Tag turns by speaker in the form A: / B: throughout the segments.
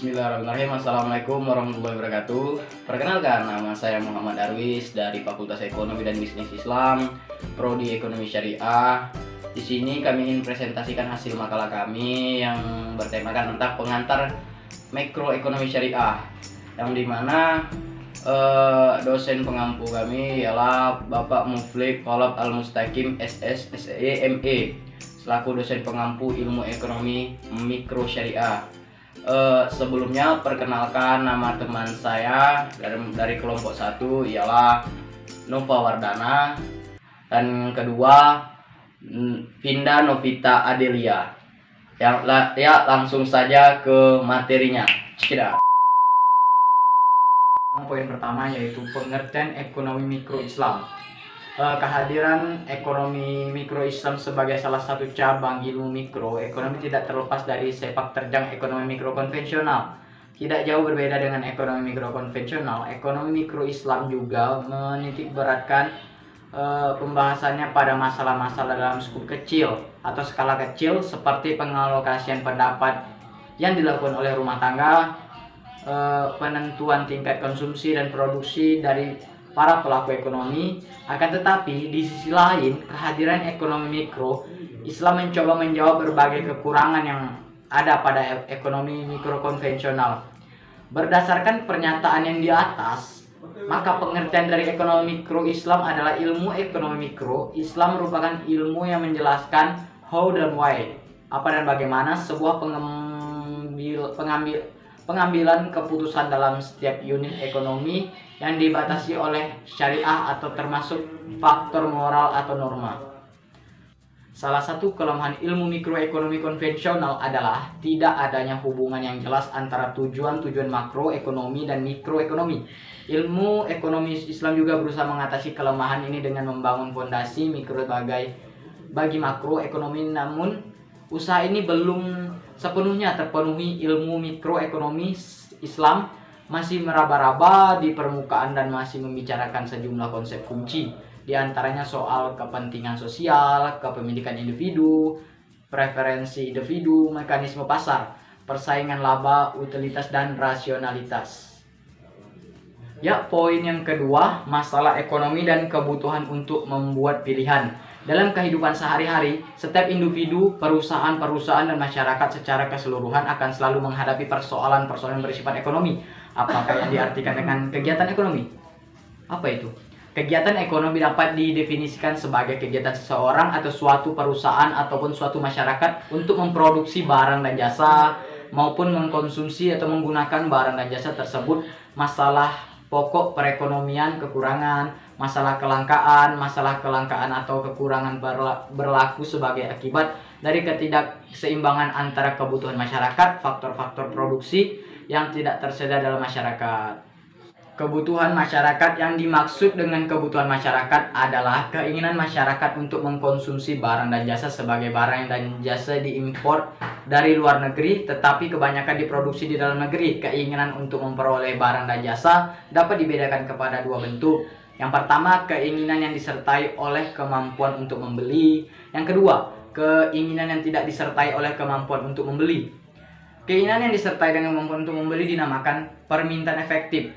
A: Bismillahirrahmanirrahim. Assalamualaikum warahmatullahi wabarakatuh. Perkenalkan, nama saya Muhammad Darwis dari Fakultas Ekonomi dan Bisnis Islam, Prodi Ekonomi Syariah. Di sini kami ingin presentasikan hasil makalah kami yang bertemakan tentang pengantar makroekonomi syariah, yang dimana dosen pengampu kami ialah Bapak Muflik Khalaf Al-Mustaqim SS SEME selaku dosen pengampu ilmu ekonomi mikro syariah. Sebelumnya perkenalkan, nama teman saya dari kelompok 1 ialah Nova Wardana, dan kedua Vinda Novita Adelia. Langsung saja ke materinya. Tidak. Poin pertama yaitu pengertian ekonomi mikro Islam. Kehadiran ekonomi mikro Islam sebagai salah satu cabang ilmu mikro ekonomi tidak terlepas dari sepak terjang ekonomi mikro konvensional. Tidak jauh berbeda dengan ekonomi mikro konvensional, ekonomi mikro Islam juga menitik beratkan pembahasannya pada masalah-masalah dalam skup kecil atau skala kecil, seperti pengalokasian pendapat yang dilakukan oleh rumah tangga, penentuan tingkat konsumsi dan produksi dari para pelaku ekonomi. Akan tetapi di sisi lain, kehadiran ekonomi mikro Islam mencoba menjawab berbagai kekurangan yang ada pada ekonomi mikro konvensional. Berdasarkan pernyataan yang di atas, maka pengertian dari ekonomi mikro Islam adalah ilmu ekonomi mikro Islam merupakan ilmu yang menjelaskan how dan why, apa dan bagaimana sebuah pengambilan keputusan dalam setiap unit ekonomi yang dibatasi oleh syariah atau termasuk faktor moral atau norma. Salah satu kelemahan ilmu mikroekonomi konvensional adalah tidak adanya hubungan yang jelas antara tujuan-tujuan makroekonomi dan mikroekonomi. Ilmu ekonomi Islam juga berusaha mengatasi kelemahan ini dengan membangun fondasi mikro bagi makroekonomi, namun usaha ini belum sepenuhnya terpenuhi. Ilmu mikroekonomi Islam masih meraba-raba di permukaan dan masih membicarakan sejumlah konsep kunci, di antaranya soal kepentingan sosial, kepemilikan individu, preferensi individu, mekanisme pasar, persaingan laba, utilitas, dan rasionalitas. Ya, poin yang kedua, masalah ekonomi dan kebutuhan untuk membuat pilihan. Dalam kehidupan sehari-hari, setiap individu, perusahaan-perusahaan, dan masyarakat secara keseluruhan akan selalu menghadapi persoalan-persoalan bersifat ekonomi. Apakah yang diartikan dengan kegiatan ekonomi? Apa itu? Kegiatan ekonomi dapat didefinisikan sebagai kegiatan seseorang atau suatu perusahaan ataupun suatu masyarakat untuk memproduksi barang dan jasa maupun mengkonsumsi atau menggunakan barang dan jasa tersebut. Masalah pokok perekonomian, kekurangan, masalah kelangkaan atau kekurangan berlaku sebagai akibat dari ketidakseimbangan antara kebutuhan masyarakat, faktor-faktor produksi yang tidak tersedia dalam masyarakat. Kebutuhan masyarakat. Yang dimaksud dengan kebutuhan masyarakat adalah keinginan masyarakat untuk mengkonsumsi barang dan jasa sebagai barang dan jasa diimpor dari luar negeri tetapi kebanyakan diproduksi di dalam negeri. Keinginan untuk memperoleh barang dan jasa dapat dibedakan kepada dua bentuk. Yang pertama, keinginan yang disertai oleh kemampuan untuk membeli. Yang kedua, keinginan yang tidak disertai oleh kemampuan untuk membeli. Keinginan yang disertai dengan kemampuan untuk membeli dinamakan permintaan efektif.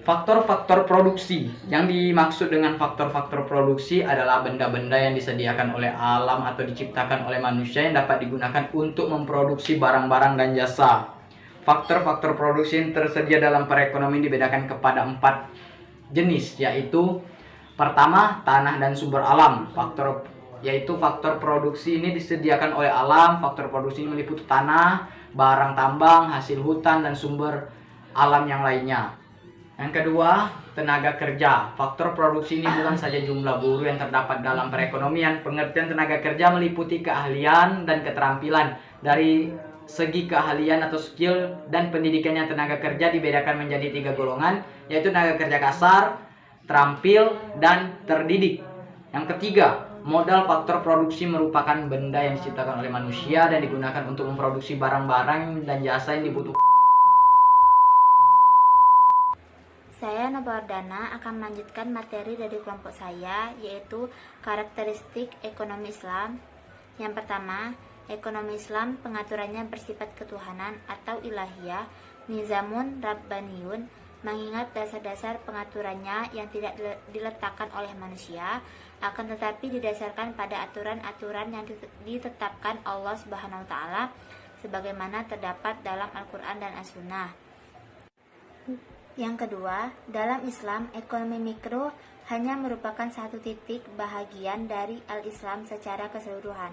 A: Faktor-faktor produksi. Yang dimaksud dengan faktor-faktor produksi adalah benda-benda yang disediakan oleh alam atau diciptakan oleh manusia yang dapat digunakan untuk memproduksi barang-barang dan jasa. Faktor-faktor produksi yang tersedia dalam perekonomian dibedakan kepada 4 jenis, yaitu pertama, tanah dan sumber alam. Faktor produksi ini disediakan oleh alam. Faktor produksi ini meliputi tanah, barang tambang, hasil hutan, dan sumber alam yang lainnya. Yang kedua, tenaga kerja. Faktor produksi ini bukan saja jumlah buruh yang terdapat dalam perekonomian. Pengertian tenaga kerja meliputi keahlian dan keterampilan. Dari segi keahlian atau skill dan pendidikannya, tenaga kerja dibedakan menjadi 3 golongan, yaitu tenaga kerja kasar, terampil, dan terdidik. Yang ketiga, modal. Faktor produksi merupakan benda yang diciptakan oleh manusia dan digunakan untuk memproduksi barang-barang dan jasa yang dibutuhkan.
B: Saya Nova Wardana akan melanjutkan materi dari kelompok saya, yaitu karakteristik ekonomi Islam. Yang pertama, Ekonomi Islam pengaturannya bersifat ketuhanan atau ilahiyah, nizamun rabbaniyun, mengingat dasar-dasar pengaturannya yang tidak diletakkan oleh manusia, akan tetapi didasarkan pada aturan-aturan yang ditetapkan Allah Subhanahu wa taala sebagaimana terdapat dalam Al-Qur'an dan As-Sunnah. Yang kedua, dalam Islam, ekonomi mikro hanya merupakan satu titik bahagian dari Al-Islam secara keseluruhan.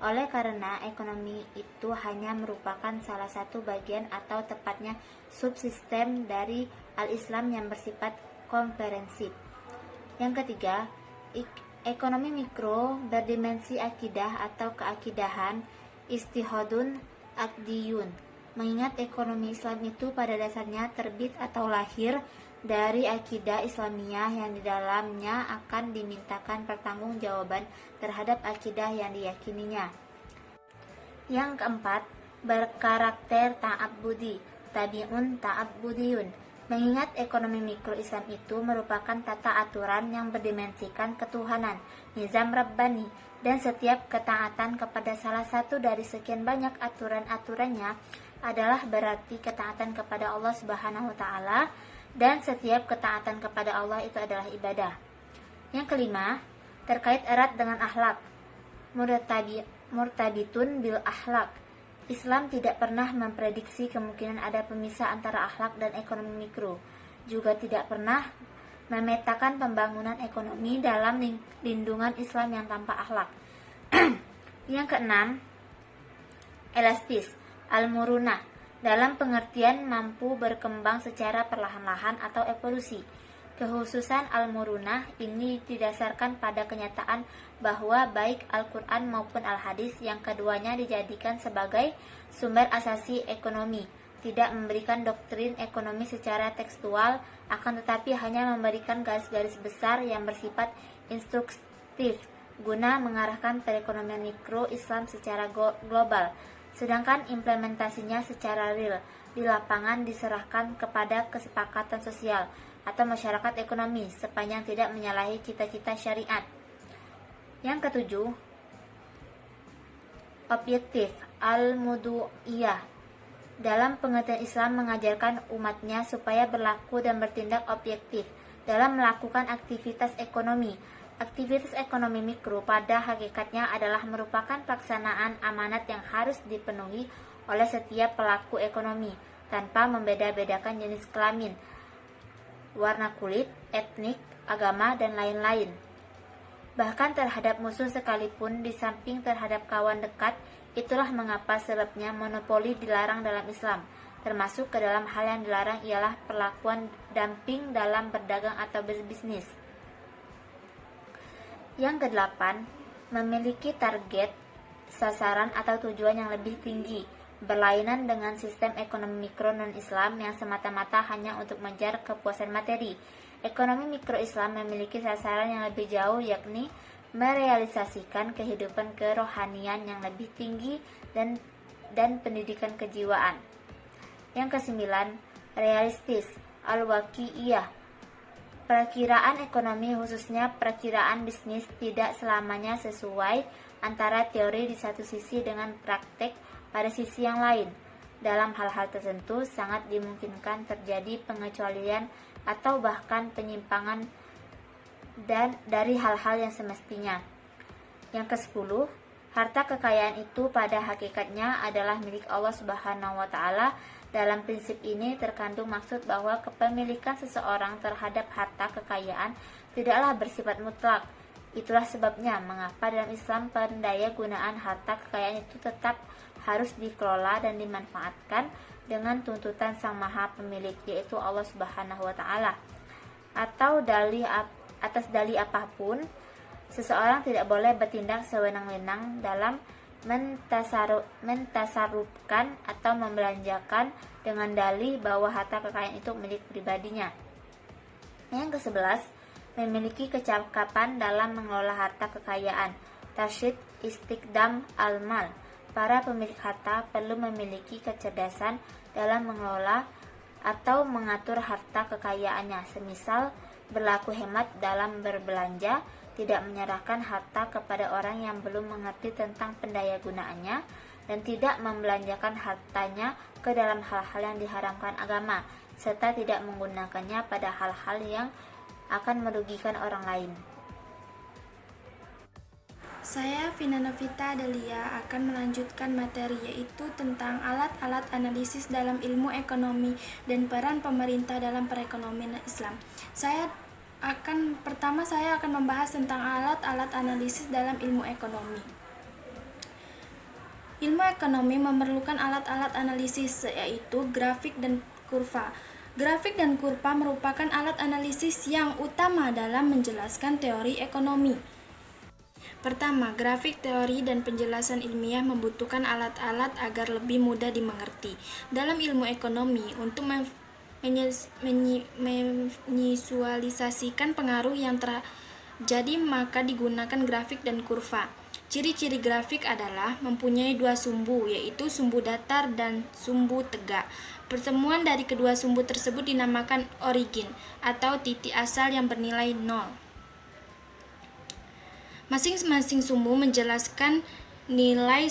B: Oleh karena ekonomi itu hanya merupakan salah satu bagian atau tepatnya subsistem dari Al-Islam yang bersifat komprehensif. Yang ketiga, ekonomi mikro berdimensi akidah atau keakidahan, istihadun akdiyun. Mengingat ekonomi Islam itu pada dasarnya terbit atau lahir dari akidah Islamiyah yang di dalamnya akan dimintakan pertanggungjawaban terhadap akidah yang diyakininya. Yang keempat, berkarakter ta'abbudi, tabi'un ta'abbudiyun. Mengingat ekonomi mikro Islam itu merupakan tata aturan yang berdimensikan ketuhanan, nizam rabbani, dan setiap ketaatan kepada salah satu dari sekian banyak aturan-aturannya adalah berarti ketaatan kepada Allah Subhanahu wa taala, dan setiap ketaatan kepada Allah itu adalah ibadah. Yang kelima, terkait erat dengan akhlak, murtabitun bil akhlak. Islam tidak pernah memprediksi kemungkinan ada pemisah antara akhlak dan ekonomi mikro, juga tidak pernah memetakan pembangunan ekonomi dalam lindungan Islam yang tanpa akhlak. Yang keenam, elastis, al-murunah, dalam pengertian mampu berkembang secara perlahan-lahan atau evolusi. Kekhususan al-murunah ini didasarkan pada kenyataan bahwa baik Al-Quran maupun Al-Hadis yang keduanya dijadikan sebagai sumber asasi ekonomi, tidak memberikan doktrin ekonomi secara tekstual, akan tetapi hanya memberikan garis-garis besar yang bersifat instruktif guna mengarahkan perekonomian mikro Islam secara global. Sedangkan implementasinya secara real di lapangan diserahkan kepada kesepakatan sosial atau masyarakat ekonomi sepanjang tidak menyalahi cita-cita syariat. Yang ketujuh, objektif al-mudu'iyah. Dalam pengertian Islam mengajarkan umatnya supaya berlaku dan bertindak objektif dalam melakukan aktivitas ekonomi. Aktivitas ekonomi mikro pada hakikatnya adalah merupakan pelaksanaan amanat yang harus dipenuhi oleh setiap pelaku ekonomi tanpa membeda-bedakan jenis kelamin, warna kulit, etnik, agama, dan lain-lain. Bahkan terhadap musuh sekalipun, di samping terhadap kawan dekat, itulah mengapa sebabnya monopoli dilarang dalam Islam. Termasuk ke dalam hal yang dilarang ialah perlakuan dumping dalam berdagang atau berbisnis. Yang kedelapan, memiliki target, sasaran atau tujuan yang lebih tinggi, berlainan dengan sistem ekonomi mikro non-Islam yang semata-mata hanya untuk mengejar kepuasan materi. Ekonomi mikro Islam memiliki sasaran yang lebih jauh, yakni merealisasikan kehidupan kerohanian yang lebih tinggi dan pendidikan kejiwaan. Yang kesembilan, realistis, al-waqi'iyah. Perakiraan ekonomi, khususnya perakiraan bisnis, tidak selamanya sesuai antara teori di satu sisi dengan praktek pada sisi yang lain. Dalam hal-hal tertentu, sangat dimungkinkan terjadi pengecualian atau bahkan penyimpangan dari hal-hal yang semestinya. Yang ke-10, harta kekayaan itu pada hakikatnya adalah milik Allah Subhanahu wa taala. Dalam prinsip ini terkandung maksud bahwa kepemilikan seseorang terhadap harta kekayaan tidaklah bersifat mutlak. Itulah sebabnya mengapa dalam Islam pendaya gunaan harta kekayaan itu tetap harus dikelola dan dimanfaatkan dengan tuntutan Sang Maha Pemilik, yaitu Allah Subhanahu wa taala. Atau atas dalih apapun, seseorang tidak boleh bertindak sewenang-wenang dalam mentasarufkan atau membelanjakan dengan dalih bahwa harta kekayaan itu milik pribadinya. Yang ke-11, memiliki kecakapan dalam mengelola harta kekayaan, tarsyid istiqdam al-mal. Para pemilik harta perlu memiliki kecerdasan dalam mengelola atau mengatur harta kekayaannya, semisal berlaku hemat dalam berbelanja, tidak menyerahkan harta kepada orang yang belum mengerti tentang pendayagunaannya, dan tidak membelanjakan hartanya ke dalam hal-hal yang diharamkan agama, serta tidak menggunakannya pada hal-hal yang akan merugikan orang lain.
C: Saya, Vina Novita Adelia, akan melanjutkan materi yaitu tentang alat-alat analisis dalam ilmu ekonomi dan peran pemerintah dalam perekonomian Islam. Saya akan membahas tentang alat-alat analisis dalam ilmu ekonomi. Ilmu ekonomi memerlukan alat-alat analisis yaitu grafik dan kurva. Grafik dan kurva merupakan alat analisis yang utama dalam menjelaskan teori ekonomi. Pertama, grafik, teori, dan penjelasan ilmiah membutuhkan alat-alat agar lebih mudah dimengerti. Dalam ilmu ekonomi, untuk menvisualisasikan pengaruh yang terjadi maka digunakan grafik dan kurva. Ciri-ciri grafik adalah mempunyai dua sumbu, yaitu sumbu datar dan sumbu tegak. Pertemuan dari kedua sumbu tersebut dinamakan origin, atau titik asal yang bernilai 0. Masing-masing sumbu menjelaskan nilai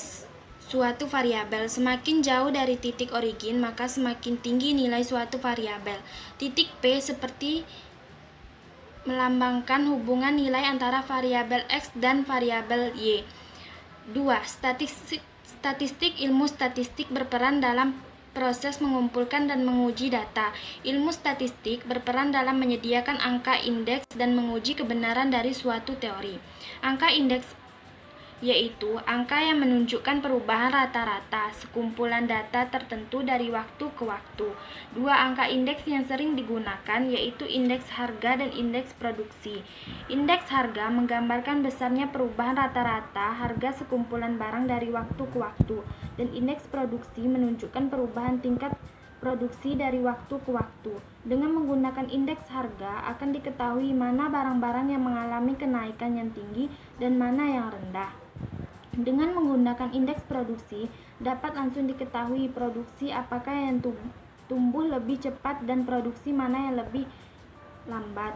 C: suatu variabel. Semakin jauh dari titik origin, maka semakin tinggi nilai suatu variabel. Titik P seperti melambangkan hubungan nilai antara variabel X dan variabel Y. 2. Statistik. Ilmu statistik berperan dalam proses mengumpulkan dan menguji data. Ilmu statistik berperan dalam menyediakan angka indeks dan menguji kebenaran dari suatu teori. Angka indeks yaitu angka yang menunjukkan perubahan rata-rata sekumpulan data tertentu dari waktu ke waktu. Dua angka indeks yang sering digunakan yaitu indeks harga dan indeks produksi. Indeks harga menggambarkan besarnya perubahan rata-rata harga sekumpulan barang dari waktu ke waktu, dan indeks produksi menunjukkan perubahan tingkat produksi dari waktu ke waktu. Dengan menggunakan indeks harga akan diketahui mana barang-barang yang mengalami kenaikan yang tinggi dan mana yang rendah. Dengan menggunakan indeks produksi, dapat langsung diketahui produksi apakah yang tumbuh lebih cepat dan produksi mana yang lebih lambat.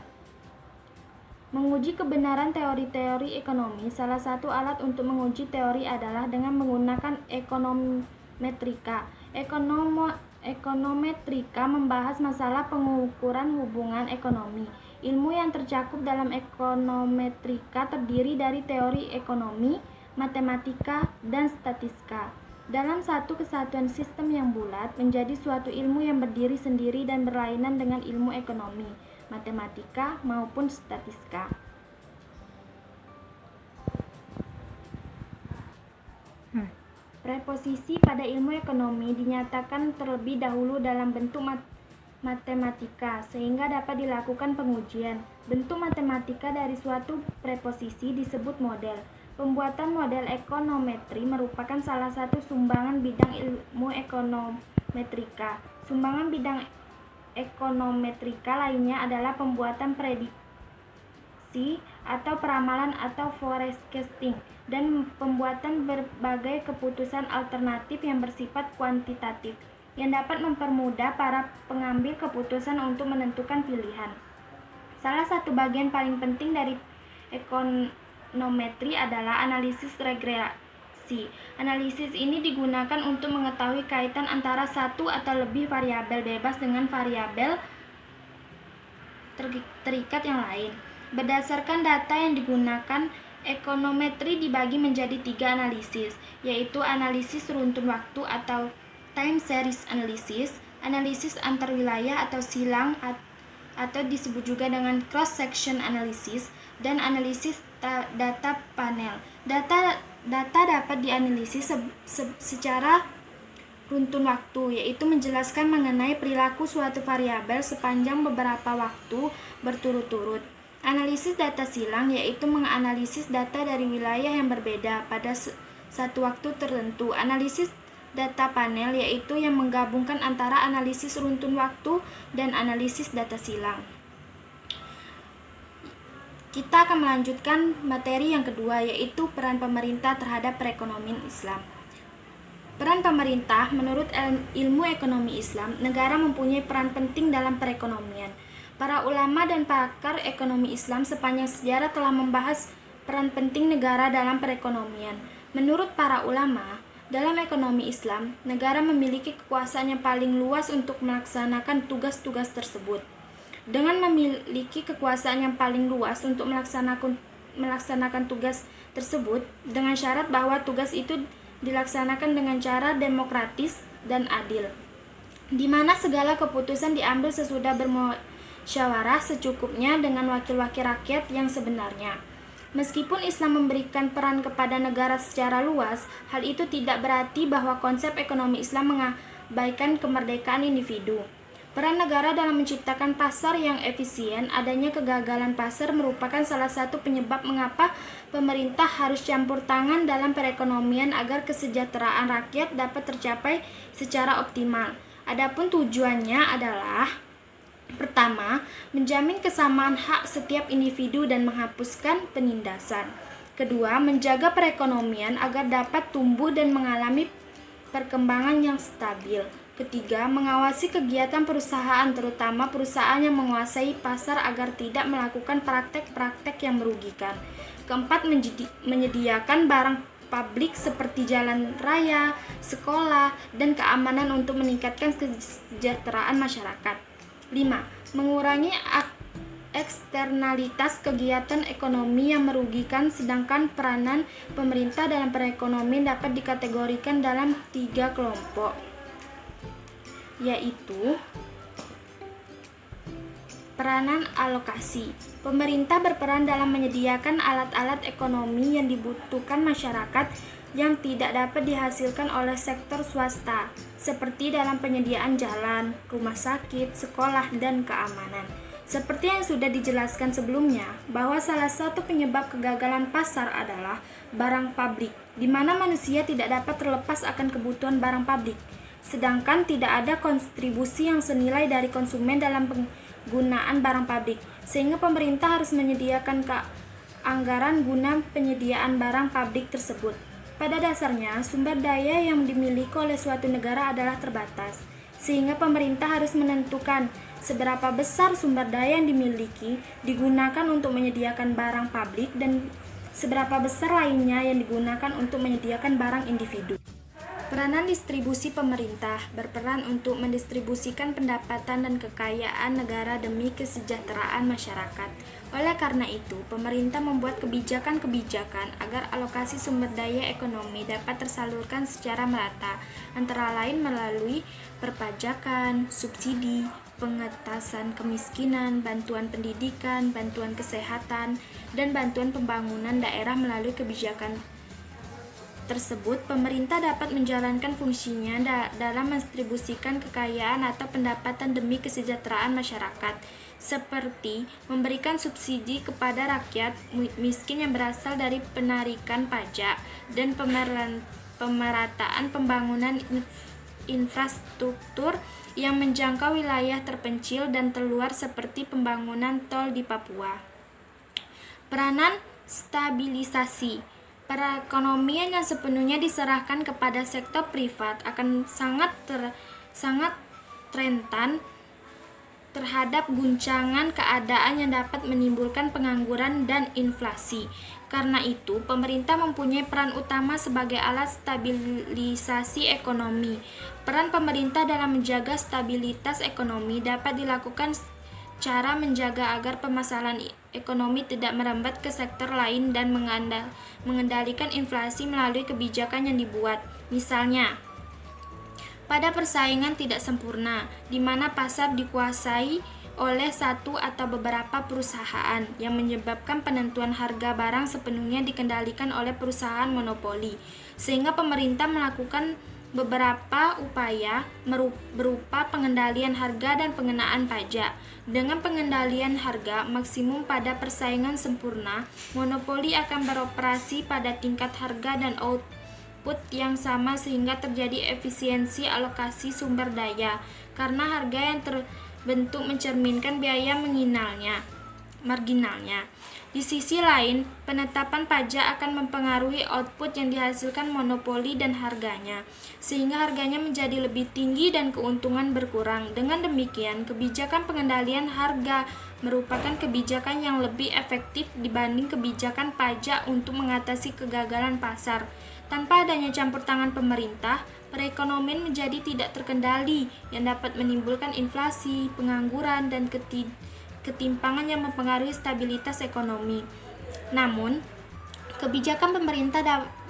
C: Menguji kebenaran teori-teori ekonomi. Salah satu alat untuk menguji teori adalah dengan menggunakan ekonometrika. Ekonometrika membahas masalah pengukuran hubungan ekonomi. Ilmu yang tercakup dalam ekonometrika terdiri dari teori ekonomi, matematika, dan statistika. Dalam satu kesatuan sistem yang bulat menjadi suatu ilmu yang berdiri sendiri dan berlainan dengan ilmu ekonomi, matematika, maupun statistika. Preposisi pada ilmu ekonomi dinyatakan terlebih dahulu dalam bentuk matematika, sehingga dapat dilakukan pengujian. Bentuk matematika dari suatu preposisi disebut model. Pembuatan model ekonometri merupakan salah satu sumbangan bidang ilmu ekonometrika. Sumbangan bidang ekonometrika lainnya adalah pembuatan prediksi atau peramalan atau forecasting, dan pembuatan berbagai keputusan alternatif yang bersifat kuantitatif, yang dapat mempermudah para pengambil keputusan untuk menentukan pilihan. Salah satu bagian paling penting dari ekonometri adalah analisis regresi. Analisis ini digunakan untuk mengetahui kaitan antara satu atau lebih variabel bebas dengan variabel terikat yang lain. Berdasarkan data yang digunakan, ekonometri dibagi menjadi 3 analisis, yaitu analisis runtun waktu atau time series analysis, analisis antar wilayah atau silang atau disebut juga dengan cross section analysis, dan analisis data panel. Data dapat dianalisis secara runtun waktu, yaitu menjelaskan mengenai perilaku suatu variabel sepanjang beberapa waktu berturut-turut. Analisis data silang yaitu menganalisis data dari wilayah yang berbeda pada satu waktu tertentu. Analisis data panel yaitu yang menggabungkan antara analisis runtun waktu dan analisis data silang. Kita akan melanjutkan materi yang kedua, yaitu peran pemerintah terhadap perekonomian Islam. Peran pemerintah. Menurut ilmu ekonomi Islam, negara mempunyai peran penting dalam perekonomian. Para ulama dan pakar ekonomi Islam sepanjang sejarah telah membahas peran penting negara dalam perekonomian. Menurut para ulama, dalam ekonomi Islam, negara memiliki kekuasaan yang paling luas untuk melaksanakan tugas-tugas tersebut. Dengan memiliki kekuasaan yang paling luas untuk melaksanakan tugas tersebut, dengan syarat bahwa tugas itu dilaksanakan dengan cara demokratis dan adil, di mana segala keputusan diambil sesudah bermusyawarah secukupnya dengan wakil-wakil rakyat yang sebenarnya. Meskipun Islam memberikan peran kepada negara secara luas, hal itu tidak berarti bahwa konsep ekonomi Islam mengabaikan kemerdekaan individu. Peran negara dalam menciptakan pasar yang efisien, adanya kegagalan pasar merupakan salah satu penyebab mengapa pemerintah harus campur tangan dalam perekonomian agar kesejahteraan rakyat dapat tercapai secara optimal. Adapun tujuannya adalah: pertama, menjamin kesamaan hak setiap individu dan menghapuskan penindasan. Kedua, menjaga perekonomian agar dapat tumbuh dan mengalami perkembangan yang stabil. Ketiga, mengawasi kegiatan perusahaan, terutama perusahaan yang menguasai pasar agar tidak melakukan praktek-praktek yang merugikan. Keempat, menyediakan barang publik seperti jalan raya, sekolah, dan keamanan untuk meningkatkan kesejahteraan masyarakat. 5. Mengurangi eksternalitas kegiatan ekonomi yang merugikan, sedangkan peranan pemerintah dalam perekonomian dapat dikategorikan dalam 3 kelompok, yaitu peranan alokasi. Pemerintah berperan dalam menyediakan alat-alat ekonomi yang dibutuhkan masyarakat yang tidak dapat dihasilkan oleh sektor swasta, seperti dalam penyediaan jalan, rumah sakit, sekolah, dan keamanan. Seperti yang sudah dijelaskan sebelumnya, bahwa salah satu penyebab kegagalan pasar adalah barang pabrik, di mana manusia tidak dapat terlepas akan kebutuhan barang pabrik, sedangkan tidak ada kontribusi yang senilai dari konsumen dalam penggunaan barang pabrik, sehingga pemerintah harus menyediakan anggaran guna penyediaan barang pabrik tersebut. Pada dasarnya, sumber daya yang dimiliki oleh suatu negara adalah terbatas, sehingga pemerintah harus menentukan seberapa besar sumber daya yang dimiliki digunakan untuk menyediakan barang publik dan seberapa besar lainnya yang digunakan untuk menyediakan barang individu. Peranan distribusi pemerintah berperan untuk mendistribusikan pendapatan dan kekayaan negara demi kesejahteraan masyarakat. Oleh karena itu, pemerintah membuat kebijakan-kebijakan agar alokasi sumber daya ekonomi dapat tersalurkan secara merata, antara lain melalui perpajakan, subsidi, pengentasan kemiskinan, bantuan pendidikan, bantuan kesehatan, dan bantuan pembangunan daerah. Melalui kebijakan tersebut, pemerintah dapat menjalankan fungsinya dalam mendistribusikan kekayaan atau pendapatan demi kesejahteraan masyarakat, seperti memberikan subsidi kepada rakyat miskin yang berasal dari penarikan pajak dan pemerataan pembangunan infrastruktur yang menjangkau wilayah terpencil dan terluar seperti pembangunan tol di Papua. Peranan stabilisasi. Perekonomian yang sepenuhnya diserahkan kepada sektor privat akan sangat rentan terhadap guncangan keadaan yang dapat menimbulkan pengangguran dan inflasi. Karena itu, pemerintah mempunyai peran utama sebagai alat stabilisasi ekonomi. Peran pemerintah dalam menjaga stabilitas ekonomi dapat dilakukan cara menjaga agar permasalahan ekonomi tidak merambat ke sektor lain dan mengendalikan inflasi melalui kebijakan yang dibuat. Misalnya, pada persaingan tidak sempurna, di mana pasar dikuasai oleh satu atau beberapa perusahaan yang menyebabkan penentuan harga barang sepenuhnya dikendalikan oleh perusahaan monopoli, sehingga pemerintah melakukan beberapa upaya berupa pengendalian harga dan pengenaan pajak. Dengan pengendalian harga maksimum pada persaingan sempurna, monopoli akan beroperasi pada tingkat harga dan output yang sama sehingga terjadi efisiensi alokasi sumber daya, karena harga yang terbentuk mencerminkan biaya menginalnya. marginalnya. Di sisi lain, penetapan pajak akan mempengaruhi output yang dihasilkan monopoli dan harganya, sehingga harganya menjadi lebih tinggi dan keuntungan berkurang. Dengan demikian, kebijakan pengendalian harga merupakan kebijakan yang lebih efektif dibanding kebijakan pajak untuk mengatasi kegagalan pasar. Tanpa adanya campur tangan pemerintah, perekonomian menjadi tidak terkendali yang dapat menimbulkan inflasi, pengangguran, dan ketimpangan yang mempengaruhi stabilitas ekonomi. Namun, kebijakan pemerintah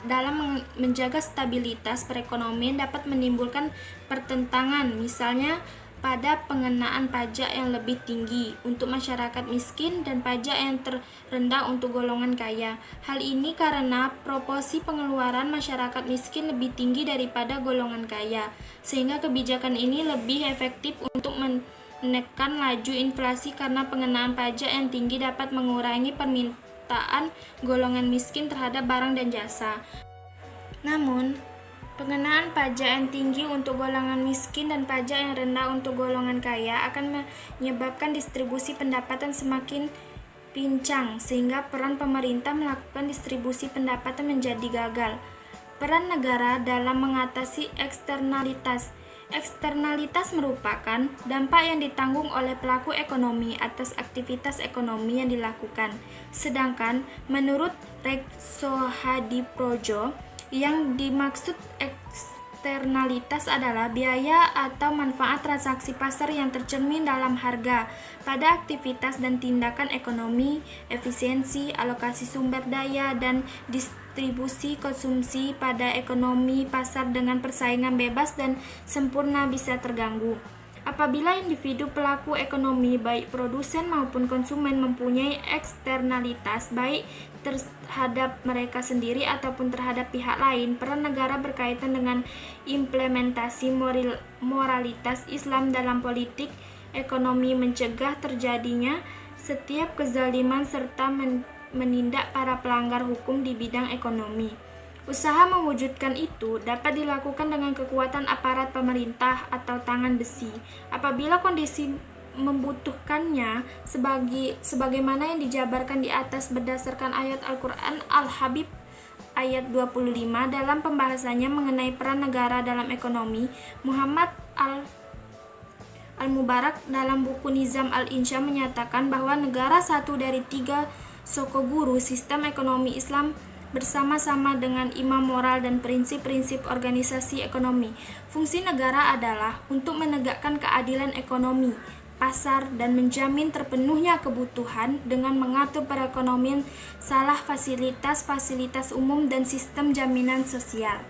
C: dalam menjaga stabilitas perekonomian dapat menimbulkan pertentangan, misalnya pada pengenaan pajak yang lebih tinggi untuk masyarakat miskin dan pajak yang terendah untuk golongan kaya. Hal ini karena proporsi pengeluaran masyarakat miskin lebih tinggi daripada golongan kaya, sehingga kebijakan ini lebih efektif untuk menekan laju inflasi karena pengenaan pajak yang tinggi dapat mengurangi permintaan golongan miskin terhadap barang dan jasa. Namun, pengenaan pajak yang tinggi untuk golongan miskin dan pajak yang rendah untuk golongan kaya akan menyebabkan distribusi pendapatan semakin pincang, sehingga peran pemerintah melakukan distribusi pendapatan menjadi gagal. Peran negara dalam mengatasi eksternalitas. Eksternalitas merupakan dampak yang ditanggung oleh pelaku ekonomi atas aktivitas ekonomi yang dilakukan. Sedangkan menurut Rekso Hadiprojo, yang dimaksud eksternalitas adalah biaya atau manfaat transaksi pasar yang tercermin dalam harga pada aktivitas dan tindakan ekonomi, efisiensi, alokasi sumber daya, dan distribusi konsumsi pada ekonomi pasar dengan persaingan bebas dan sempurna bisa terganggu. Apabila individu pelaku ekonomi, baik produsen maupun konsumen, mempunyai eksternalitas baik terhadap mereka sendiri ataupun terhadap pihak lain, peran negara berkaitan dengan implementasi moralitas Islam dalam politik ekonomi, mencegah terjadinya setiap kezaliman serta menindak para pelanggar hukum di bidang ekonomi. Usaha mewujudkan itu dapat dilakukan dengan kekuatan aparat pemerintah atau tangan besi. Apabila kondisi membutuhkannya, sebagaimana yang dijabarkan di atas berdasarkan ayat Al-Quran Al-Habib ayat 25 dalam pembahasannya mengenai peran negara dalam ekonomi, Muhammad Al-Mubarak dalam buku Nizam Al-Insya menyatakan bahwa negara satu dari 3 sokoguru sistem ekonomi Islam bersama-sama dengan imam moral dan prinsip-prinsip organisasi ekonomi. Fungsi negara adalah untuk menegakkan keadilan ekonomi, pasar, dan menjamin terpenuhnya kebutuhan dengan mengatur perekonomian, salah fasilitas umum, dan sistem jaminan sosial.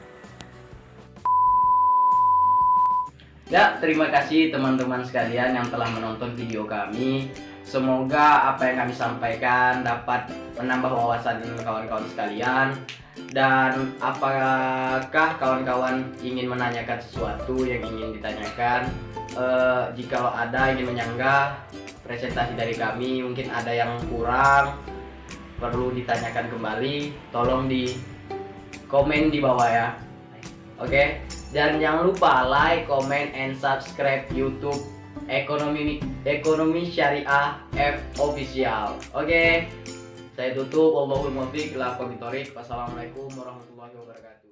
A: Ya, terima kasih teman-teman sekalian yang telah menonton video kami. Semoga apa yang kami sampaikan dapat menambah wawasan kawan-kawan sekalian. Dan apakah kawan-kawan ingin menanyakan sesuatu yang ingin ditanyakan? Jika ada ingin menyanggah presentasi dari kami, mungkin ada yang kurang, perlu ditanyakan kembali, tolong di komen di bawah ya. Oke, dan jangan lupa like, comment, and subscribe YouTube Ekonomi Syariah F Official. Oke, saya tutup. Wallahul muwaffiq ila aqwamit thoriq. Wassalamualaikum warahmatullahi wabarakatuh.